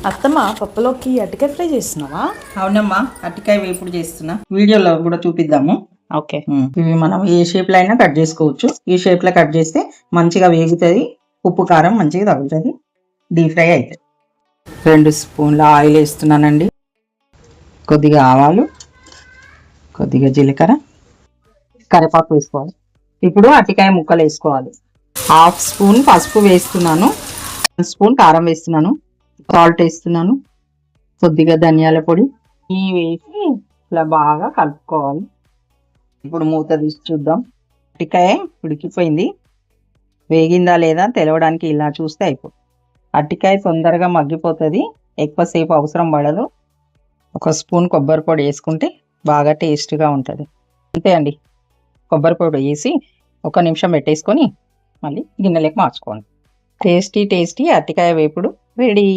అత్తమ్మ పప్పులోకి అరటికాయ ఫ్రై చేస్తున్నావా? అవునమ్మా, అరటికాయ వేపుడు చేస్తున్నా. వీడియోలో కూడా చూపిద్దాము. ఓకే. ఇవి మనం ఏ షేప్ లో అయినా కట్ చేసుకోవచ్చు. ఈ షేప్ లో కట్ చేస్తే మంచిగా వేగుతుంది, ఉప్పు కారం మంచిగా తగులుతుంది, డీప్ ఫ్రై అవుతుంది. 2 స్పూన్ల ఆయిల్ వేస్తున్నానండి. కొద్దిగా ఆవాలు, కొద్దిగా జీలకర్ర, కరివేపాకు వేసుకోవాలి. ఇప్పుడు అరటికాయ ముక్కలు వేసుకోవాలి. 1/2 స్పూన్ పసుపు వేస్తున్నాను, 1 స్పూన్ కారం వేస్తున్నాను, సాల్ట్ వేస్తున్నాను, కొద్దిగా ధనియాల పొడి ఇవి వేసి ఇలా బాగా కలుపుకోవాలి. ఇప్పుడు మూత తీసి చూద్దాం. అరటికాయ ఉడికిపోయింది. వేగిందా లేదా తెలవడానికి ఇలా చూస్తే అయిపోతుంది. అరటికాయ తొందరగా మగ్గిపోతుంది, ఎక్కువసేపు అవసరం పడదు. 1 స్పూన్ కొబ్బరి పొడి వేసుకుంటే బాగా టేస్ట్గా ఉంటుంది. అంతే అండి. కొబ్బరి పొడి వేసి 1 నిమిషం పెట్టేసుకొని మళ్ళీ గిన్నెలోకి మార్చుకోండి. టేస్టీ అరటికాయ వేపుడు రెడీ.